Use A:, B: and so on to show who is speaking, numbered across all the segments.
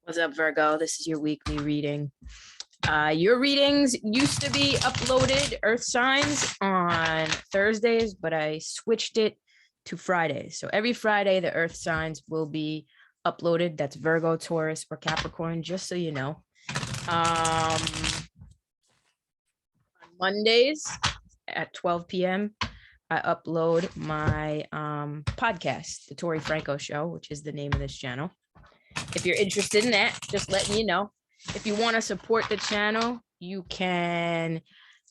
A: What's up, Virgo? This is your weekly reading. Your readings used to be uploaded, Earth signs, on Thursdays, but I switched it to Fridays. So every Friday, the Earth signs will be uploaded. That's Virgo, Taurus, or Capricorn, just so you know. On Mondays at 12 p.m., I upload my podcast, The Tori Franco Show, which is the name of this channel. If you're interested in that, just letting you know. If you want to support the channel, you can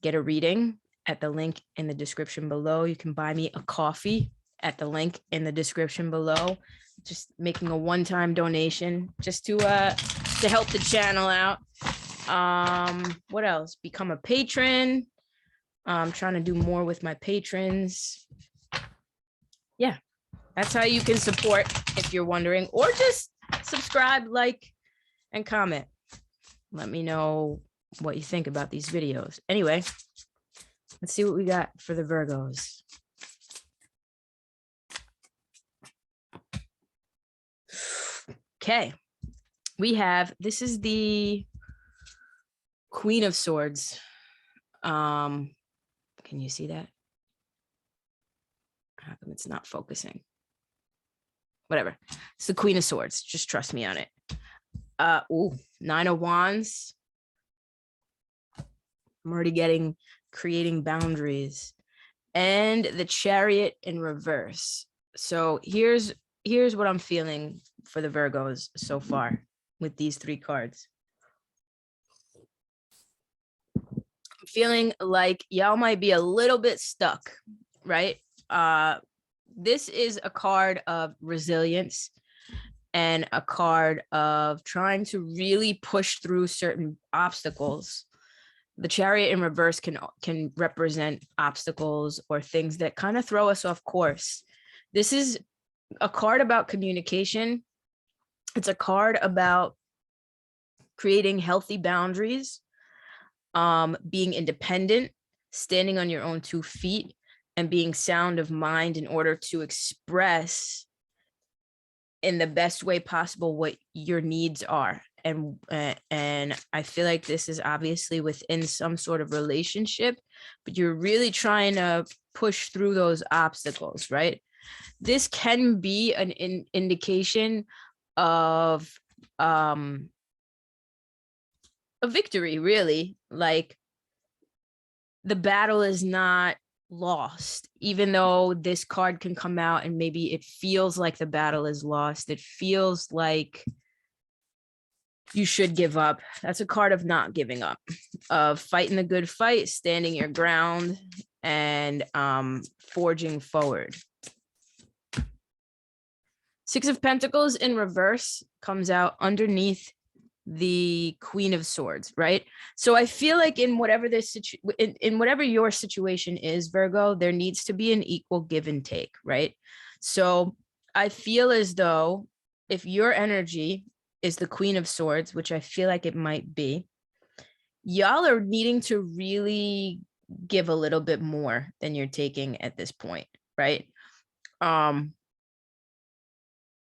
A: get a reading at the link in the description below. You can buy me a coffee at the link in the description below. Just making a one-time donation just to help the channel out. What else? Become a patron. I'm trying to do more with my patrons. Yeah, that's how you can support if you're wondering, or just subscribe, like, and comment. Let me know what you think about these videos. Anyway, let's see what we got for the Virgos. Okay, we have, this is the Queen of Swords. Can you see that? How come it's not focusing? Whatever. It's the Queen of Swords. Just trust me on it. Nine of Wands. I'm already creating boundaries. And the Chariot in reverse. So here's what I'm feeling for the Virgos so far with these three cards. I'm feeling like y'all might be a little bit stuck, right? This is a card of resilience and a card of trying to really push through certain obstacles. The Chariot in reverse can represent obstacles or things that kind of throw us off course. This is a card about communication. It's a card about creating healthy boundaries, being independent, standing on your own 2 feet, and being sound of mind in order to express in the best way possible what your needs are. And I feel like this is obviously within some sort of relationship, but you're really trying to push through those obstacles, right? This can be an indication of a victory, really. Like, the battle is not lost, even though this card can come out and maybe it feels like the battle is lost. It feels like you should give up. That's a card of not giving up, of fighting the good fight, standing your ground, and forging forward. Six of Pentacles in reverse comes out underneath the Queen of Swords, right? So I feel like in whatever in whatever your situation is, Virgo, there needs to be an equal give and take, right? So I feel as though if your energy is the Queen of Swords, which I feel like it might be, y'all are needing to really give a little bit more than you're taking at this point, right?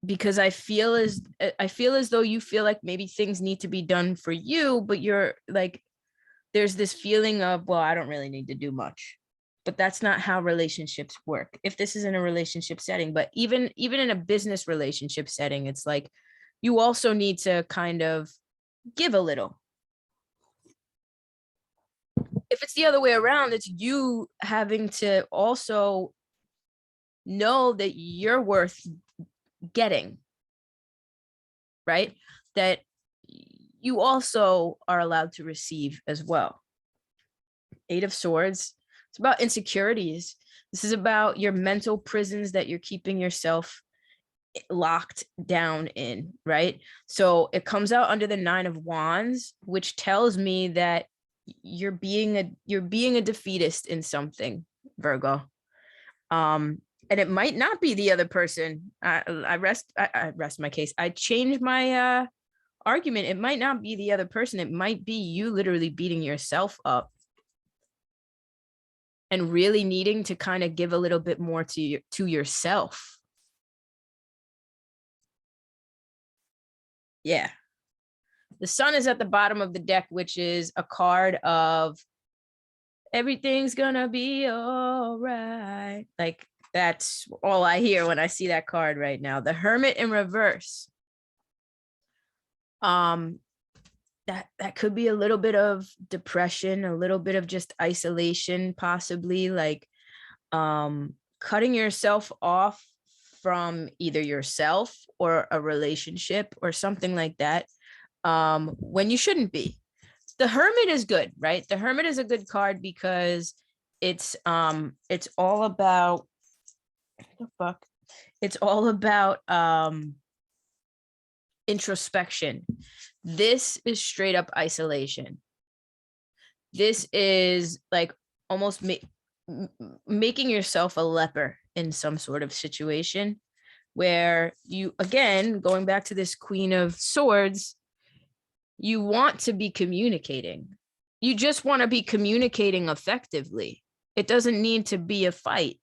A: Because I feel as though you feel like maybe things need to be done for you, but you're like, there's this feeling of, well, I don't really need to do much. But that's not how relationships work. If this is in a relationship setting, but even in a business relationship setting, it's like you also need to kind of give a little. If it's the other way around, it's you having to also know that you're worth getting, right? That you also are allowed to receive as well. Eight of Swords, it's about insecurities. This is about your mental prisons that you're keeping yourself locked down in, right? So it comes out under the Nine of Wands, which tells me that you're being a defeatist in something, Virgo. And it might not be the other person. I rest my case. I change my argument. It might not be the other person. It might be you literally beating yourself up and really needing to kind of give a little bit more to yourself. Yeah. The Sun is at the bottom of the deck, which is a card of everything's gonna be all right. Like, that's all I hear when I see that card right now. The Hermit in reverse. That could be a little bit of depression, a little bit of just isolation, possibly, like cutting yourself off from either yourself or a relationship or something like that, when you shouldn't be. The Hermit is good, right? The Hermit is a good card because it's all about, what the fuck? It's all about introspection. This is straight up isolation. This is like almost making yourself a leper in some sort of situation where you, again, going back to this Queen of Swords, you want to be communicating. You just want to be communicating effectively. It doesn't need to be a fight.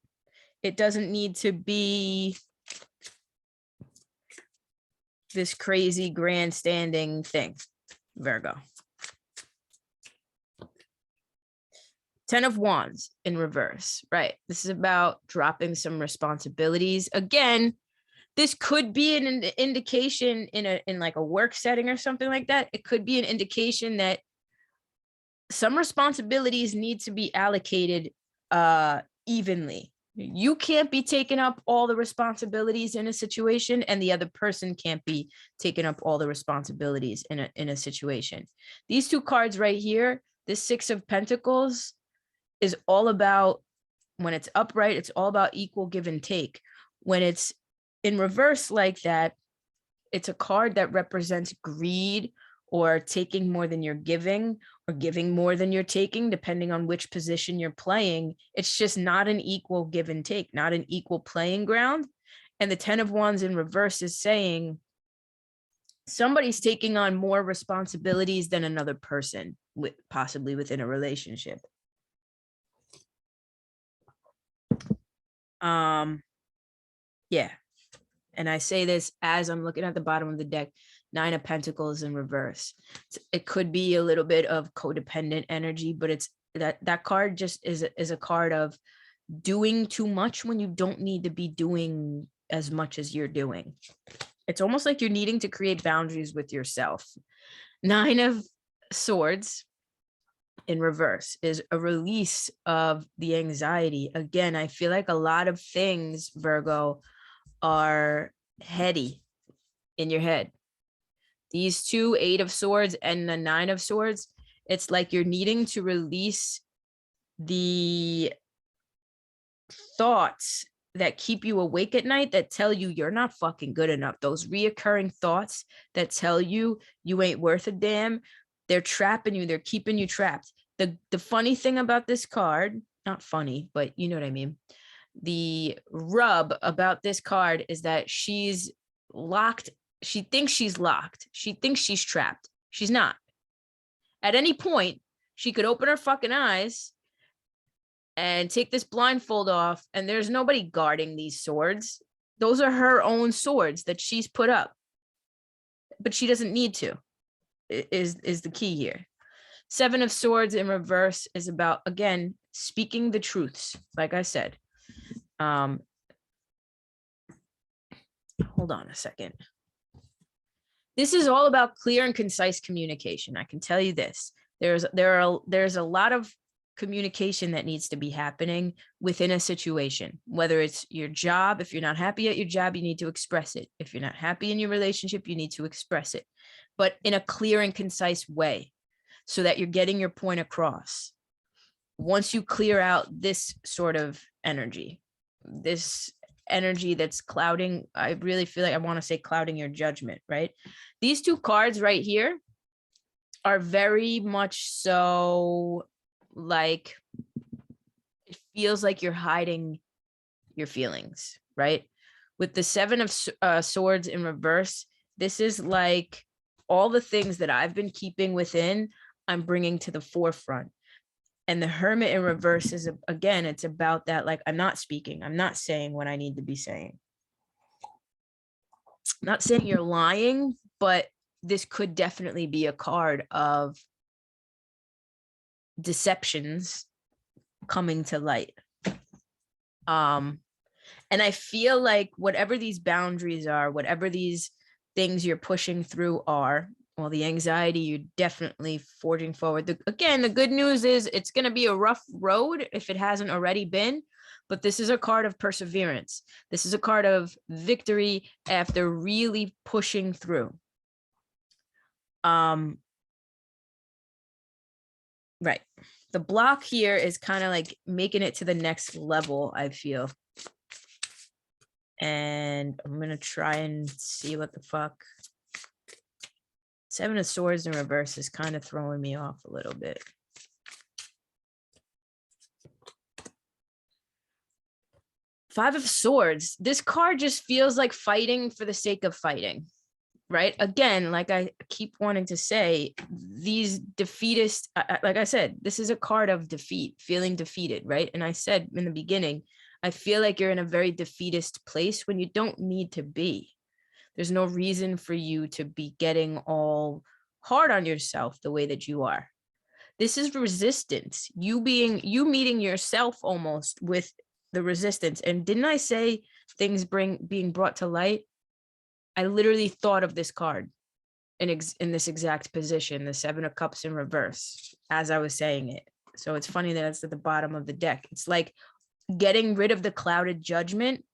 A: It doesn't need to be this crazy grandstanding thing, Virgo. 10 of Wands in reverse, right? This is about dropping some responsibilities. Again, this could be an indication in like a work setting or something like that. It could be an indication that some responsibilities need to be allocated evenly. You can't be taking up all the responsibilities in a situation, and the other person can't be taking up all the responsibilities in a situation. These two cards right here, this Six of Pentacles, is all about, when it's upright, it's all about equal give and take. When it's in reverse like that, it's a card that represents greed or taking more than you're giving, or giving more than you're taking, depending on which position you're playing. It's just not an equal give and take, not an equal playing ground. And the 10 of Wands in reverse is saying somebody's taking on more responsibilities than another person, possibly within a relationship. Yeah. And I say this as I'm looking at the bottom of the deck, 9 of Pentacles in reverse. It could be a little bit of codependent energy, but it's that card just is a card of doing too much when you don't need to be doing as much as you're doing. It's almost like you're needing to create boundaries with yourself. 9 of Swords in reverse is a release of the anxiety. Again, I feel like a lot of things, Virgo, are heady in your head. These two, 8 of Swords and the 9 of Swords, it's like you're needing to release the thoughts that keep you awake at night, that tell you you're not fucking good enough. Those reoccurring thoughts that tell you you ain't worth a damn, they're trapping you. They're keeping you trapped. The funny thing about this card, not funny, but you know what I mean. The rub about this card is that she's locked. She thinks she's locked. She thinks she's trapped. She's not. At any point, she could open her fucking eyes and take this blindfold off, and there's nobody guarding these swords. Those are her own swords that she's put up. But she doesn't need to, is the key here. 7 of Swords in reverse is about, again, speaking the truths, like I said. Hold on a second. This is all about clear and concise communication. I can tell you this. There's a lot of communication that needs to be happening within a situation, whether it's your job. If you're not happy at your job, you need to express it. If you're not happy in your relationship, you need to express it, but in a clear and concise way so that you're getting your point across. Once you clear out this sort of energy, this energy that's clouding, I really feel like I want to say clouding your judgment, right? These two cards right here are very much so like, it feels like you're hiding your feelings, right? With the 7 of Swords in reverse, this is like all the things that I've been keeping within, I'm bringing to the forefront. And the Hermit in reverse is, again, it's about that, like, I'm not speaking. I'm not saying what I need to be saying. I'm not saying you're lying, but this could definitely be a card of deceptions coming to light. And I feel like whatever these boundaries are, whatever these things you're pushing through are, well, the anxiety, you're definitely forging forward. Again, the good news is it's going to be a rough road if it hasn't already been, but this is a card of perseverance. This is a card of victory after really pushing through. Right. The block here is kind of like making it to the next level, I feel. And I'm going to try and see what the fuck. Seven of Swords in reverse is kind of throwing me off a little bit. Five of Swords. This card just feels like fighting for the sake of fighting, right? Again, like I keep wanting to say, these defeatist, like I said, this is a card of defeat, feeling defeated, right? And I said in the beginning, I feel like you're in a very defeatist place when you don't need to be. There's no reason for you to be getting all hard on yourself the way that you are. This is resistance. You meeting yourself almost with the resistance. And didn't I say things being brought to light? I literally thought of this card in this exact position, the Seven of Cups in reverse, as I was saying it. So it's funny that it's at the bottom of the deck. It's like getting rid of the clouded judgment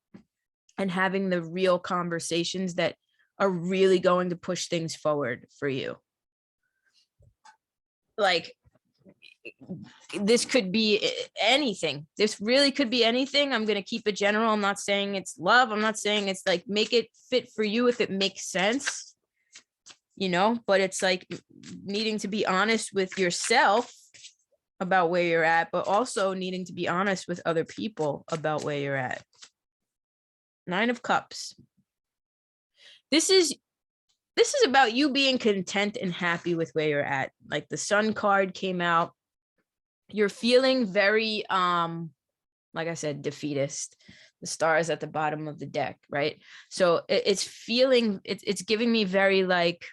A: and having the real conversations that are really going to push things forward for you. Like, this could be anything. This really could be anything. I'm going to keep it general. I'm not saying it's love. I'm not saying it's like, make it fit for you if it makes sense, you know, but it's like needing to be honest with yourself about where you're at, but also needing to be honest with other people about where you're at. Nine of Cups. This is about you being content and happy with where you're at. Like the Sun card came out. You're feeling very, like I said, defeatist. The star is at the bottom of the deck, right? So it's giving me very like,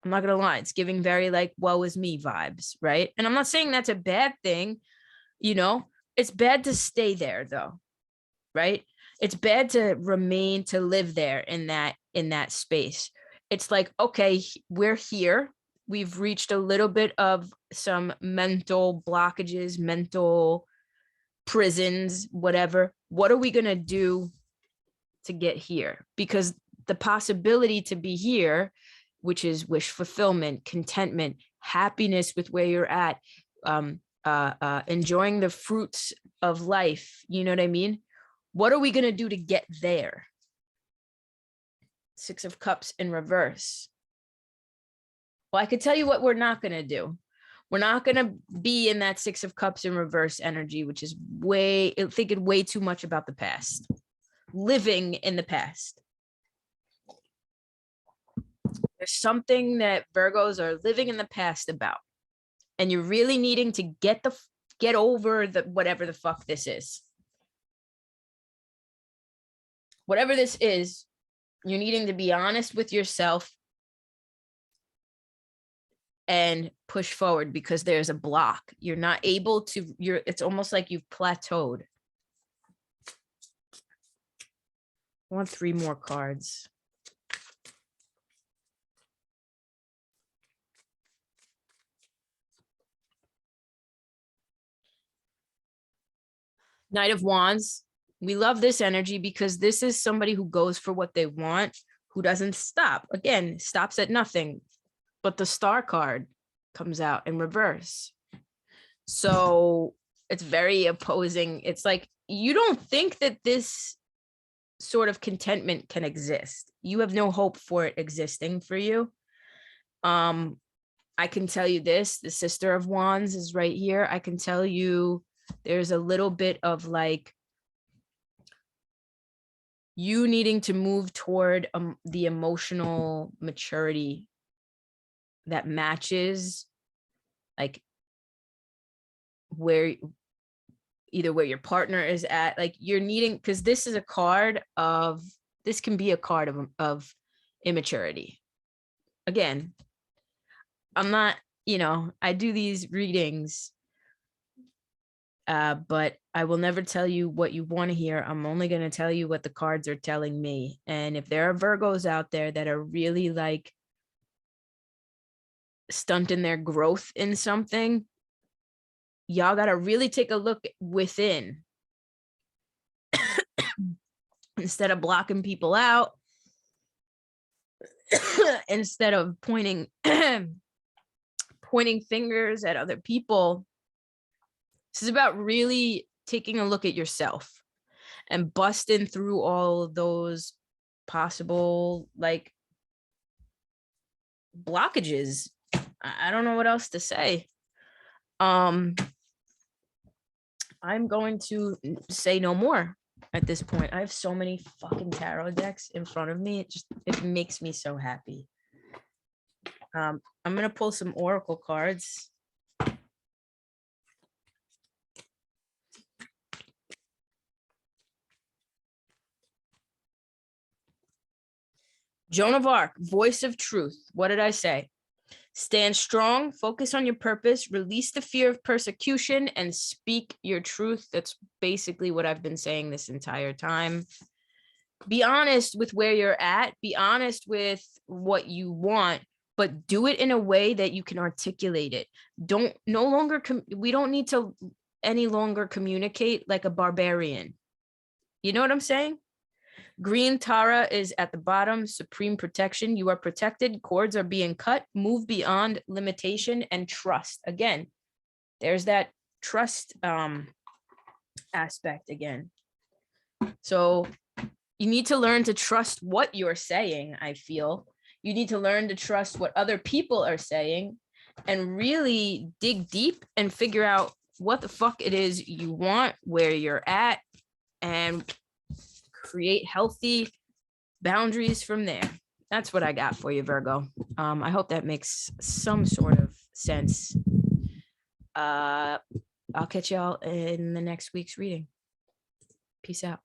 A: I'm not gonna lie, it's giving very like, woe is me vibes, right? And I'm not saying that's a bad thing, you know, it's bad to stay there though, right? It's bad to remain, to live there in that space. It's like, okay, we're here. We've reached a little bit of some mental blockages, mental prisons, whatever. What are we going to do to get here? Because the possibility to be here, which is wish fulfillment, contentment, happiness with where you're at, enjoying the fruits of life. You know what I mean? What are we going to do to get there? Six of Cups in reverse. Well, I could tell you what we're not going to do. We're not going to be in that Six of Cups in reverse energy, which is thinking way too much about the past, living in the past. There's something that Virgos are living in the past about, and you're really needing to get over whatever the fuck this is. Whatever this is, you're needing to be honest with yourself and push forward because there's a block. You're not able to, it's almost like you've plateaued. I want 3 more cards. Knight of Wands. We love this energy because this is somebody who goes for what they want, who doesn't stop. Again, stops at nothing. But the Star card comes out in reverse. So it's very opposing. It's like, you don't think that this sort of contentment can exist. You have no hope for it existing for you. I can tell you this, the Sister of Wands is right here. I can tell you there's a little bit of like, you needing to move toward the emotional maturity that matches like either where your partner is at, like you're needing, because this is a card of, this can be a card of immaturity. again, I'm not, I do these readings, but I will never tell you what you want to hear. I'm only going to tell you what the cards are telling me. And if there are Virgos out there that are really like stunting their growth in something, y'all got to really take a look within instead of blocking people out, instead of pointing fingers at other people. This is about really taking a look at yourself and busting through all of those possible like blockages. I don't know what else to say. I'm going to say no more at this point. I have so many fucking tarot decks in front of me. It makes me so happy. I'm going to pull some oracle cards. Joan of Arc, voice of truth. What did I say? Stand strong, focus on your purpose, release the fear of persecution, and speak your truth. That's basically what I've been saying this entire time. Be honest with where you're at. Be honest with what you want, but do it in a way that you can articulate it. We don't need to any longer communicate like a barbarian. You know what I'm saying? Green Tara is at the bottom, supreme protection. You are protected. Cords are being cut. Move beyond limitation and trust. Again, there's that trust aspect again. So you need to learn to trust what you're saying, I feel. You need to learn to trust what other people are saying and really dig deep and figure out what the fuck it is you want, where you're at, and create healthy boundaries from there. That's what I got for you, Virgo. I hope that makes some sort of sense. I'll catch y'all in the next week's reading. Peace out.